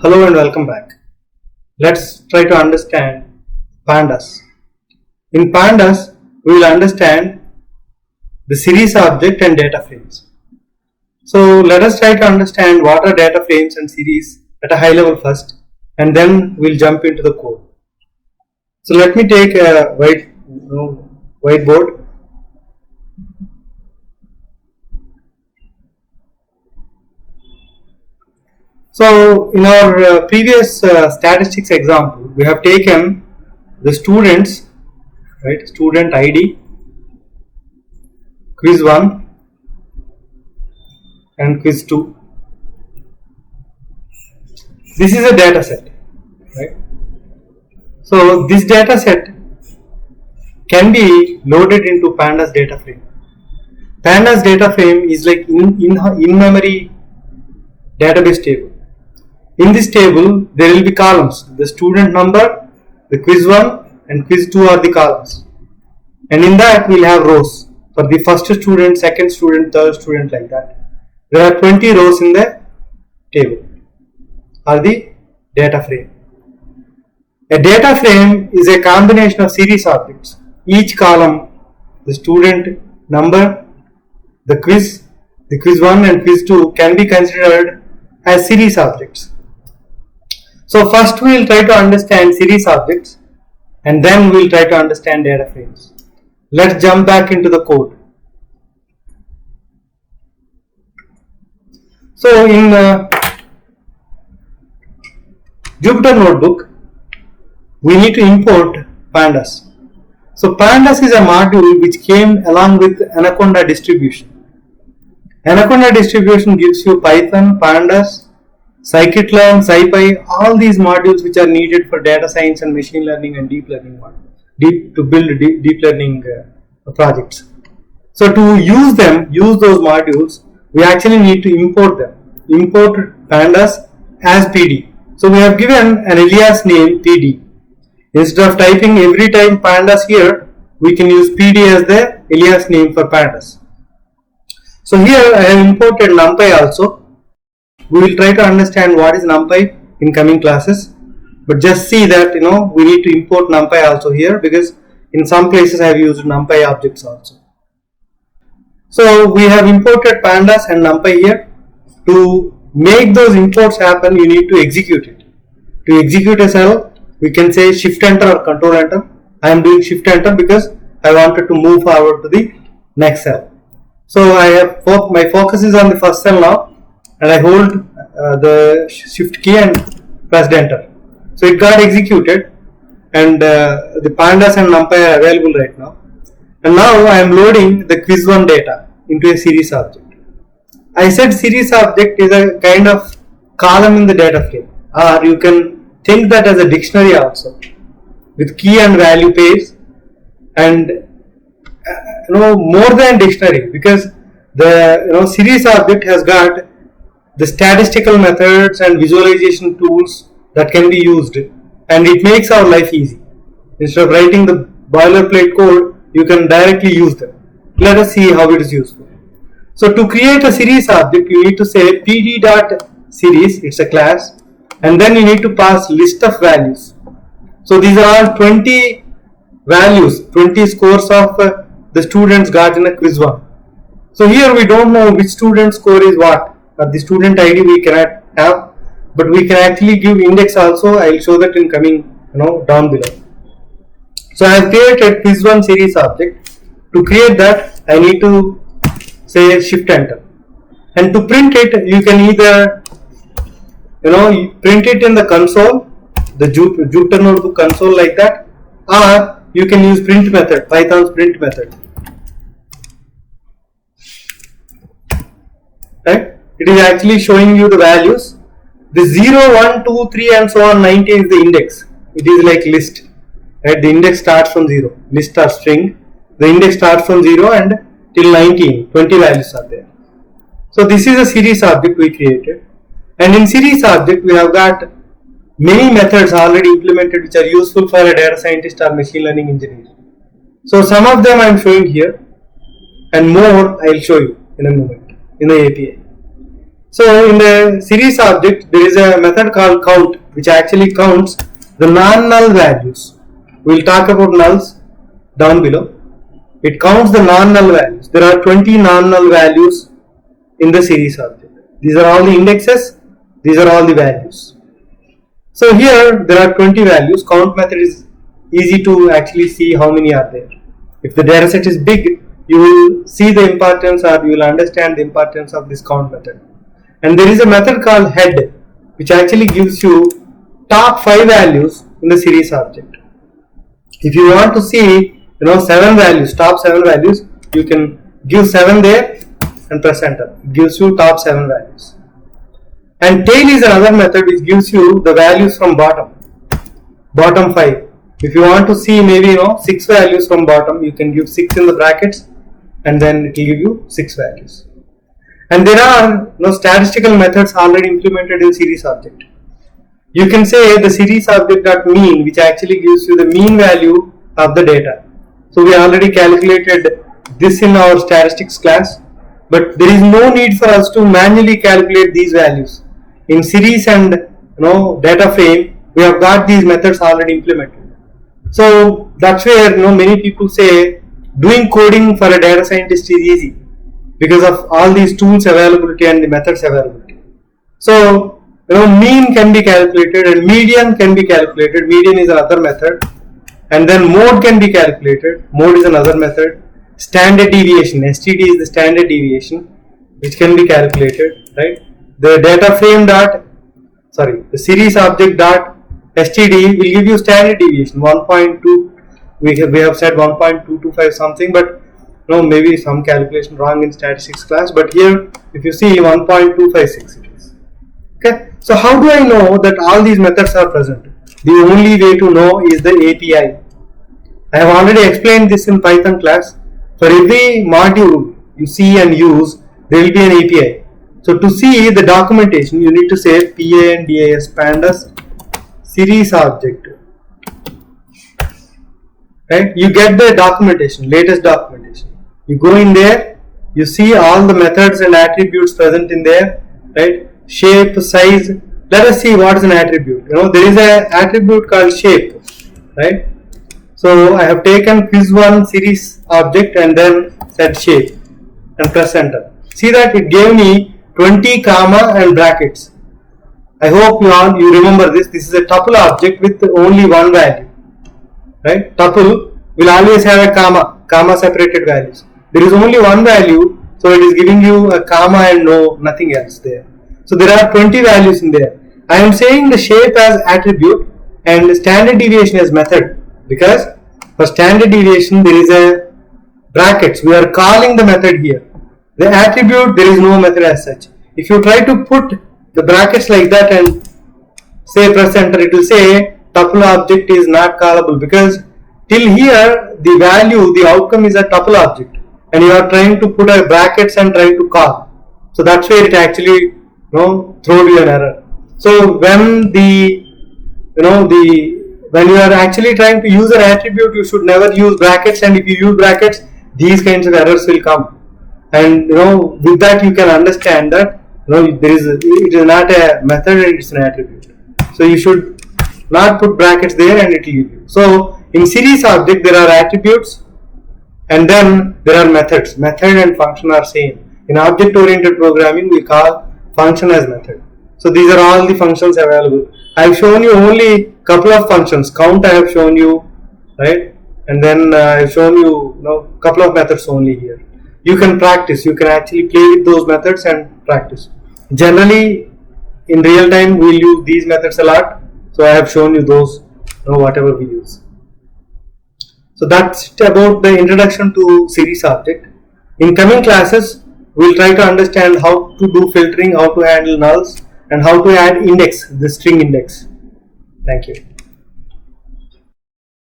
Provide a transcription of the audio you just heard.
Hello and welcome back. Let's try to understand pandas. In pandas, we will understand the series object and data frames. So let us try to understand what are data frames and series at a high level first, and then we'll jump into the code. So let me take a whiteboard. So in our previous statistics example, we have taken the students, right? Student ID, quiz 1 and quiz 2. This is a data set, right? So this data set can be loaded into pandas data frame. Pandas data frame is like in-memory database table. In this table, there will be columns. The student number, the quiz 1 and quiz 2 are the columns. And in that, we will have rows for the first student, second student, third student, like that. There are 20 rows in the table, or the data frame. A data frame is a combination of series objects. Each column, the student number, the quiz 1 and quiz 2 can be considered as series objects. So first we will try to understand series objects and then we will try to understand data frames. Let's jump back into the code. So in Jupyter Notebook, we need to import pandas. So pandas is a module which came along with Anaconda distribution. Anaconda distribution gives you Python, pandas, scikit-learn, scipy, all these modules which are needed for data science and machine learning and deep learning to build deep learning projects. So to use those modules, we actually need to import them. Import pandas as PD. So we have given an alias name PD. Instead of typing every time pandas here, we can use PD as the alias name for pandas. So here I have imported NumPy also. We will try to understand what is NumPy in coming classes, but just see that we need to import NumPy also here, because in some places I have used NumPy objects also. So we have imported pandas and NumPy here. To make those imports happen, you need to execute it. To execute a cell, we can say shift enter or control enter. I am doing shift enter because I wanted to move forward to the next cell. So I have my focus is on the first cell now, and I hold the shift key and pressed enter. So it got executed, and the pandas and NumPy are available right now. And now I am loading the quiz 1 data into a series object. I said series object is a kind of column in the data frame, or you can think that as a dictionary also, with key and value pairs, and more than dictionary, because the series object has got the statistical methods and visualization tools that can be used, and it makes our life easy. Instead of writing the boilerplate code, you can directly use them. Let us see how it is useful. So to create a series object, you need to say pd.series, it's a class, and then you need to pass list of values. So these are all 20 values, 20 scores of the students got in a quiz 1. So here we don't know which student score is what. The student ID we cannot have, but we can actually give index also. I will show that in coming down below. So I have created quiz 1 series object. To create that, I need to say shift enter, and to print it, you can either print it in the console, the Jupyter Notebook console, like that, or you can use print method, Python's print method, right? It is actually showing you the values. The 0, 1, 2, 3 and so on, 19 is the index. It is like list, right? The index starts from 0, list or string. The index starts from 0 and till 19, 20 values are there. So this is a series object we created, and in series object we have got many methods already implemented which are useful for a data scientist or machine learning engineer. So some of them I am showing here, and more I will show you in a moment in the API. So in the series object, there is a method called count, which actually counts the non-null values. We'll talk about nulls down below. It counts the non-null values. There are 20 non-null values in the series object. These are all the indexes. These are all the values. So here there are 20 values. Count method is easy to actually see how many are there. If the data set is big, you will see the importance, or you will understand the importance of this count method. And there is a method called head, which actually gives you top 5 values in the series object. If you want to see 7 values, top 7 values, you can give 7 there and press enter. It gives you top 7 values. And tail is another method which gives you the values from bottom 5. If you want to see maybe 6 values from bottom, you can give 6 in the brackets and then it will give you 6 values. And there are statistical methods already implemented in series object. You can say the series object.mean, which actually gives you the mean value of the data. So we already calculated this in our statistics class, but there is no need for us to manually calculate these values. In series and data frame, we have got these methods already implemented. So that's where many people say doing coding for a data scientist is easy because of all these tools availability and the methods availability. So mean can be calculated and median can be calculated. Median is another method, and then mode can be calculated. Mode is another method. Standard deviation, STD is the standard deviation, which can be calculated, right? The data frame the series object dot STD will give you standard deviation 1.2. We have said 1.225 something, but maybe some calculation wrong in statistics class. But here, if you see 1.256 it is. Okay. So how do I know that all these methods are present? The only way to know is the API. I have already explained this in Python class. For every module you see and use, there will be an API. So to see the documentation, you need to say pandas series object. Right? You get the documentation, latest documentation. You go in there, you see all the methods and attributes present in there, right? Shape, size. Let us see what is an attribute. There is an attribute called shape, right? So I have taken quiz1 series object and then said shape and press enter. See that it gave me 20 comma and brackets. I hope you remember this. This is a tuple object with only one value, right? Tuple will always have a comma separated values. There is only one value, so it is giving you a comma and nothing else there. So there are 20 values in there. I am saying the shape as attribute and standard deviation as method, because for standard deviation there is a brackets. We are calling the method here. The attribute, there is no method as such. If you try to put the brackets like that and say press enter, it will say tuple object is not callable, because till here the value, the outcome is a tuple object and you are trying to put a brackets and trying to call. So that's where it actually throw you an error. So when when you are actually trying to use an attribute, you should never use brackets, and if you use brackets, these kinds of errors will come. And with that you can understand that it is not a method and it's an attribute. So you should not put brackets there and it will give you. So in series object there are attributes and then there are methods. Method and function are same. In object oriented programming we call function as method. So these are all the functions available. I have shown you only couple of functions. Count I have shown you, right? And then I have shown you couple of methods only here. You can practice. You can actually play with those methods and practice. Generally, in real time, we will use these methods a lot. So I have shown you those, whatever we use. So that's about the introduction to series object. In coming classes, we will try to understand how to do filtering, how to handle nulls, and how to add index, the string index. Thank you.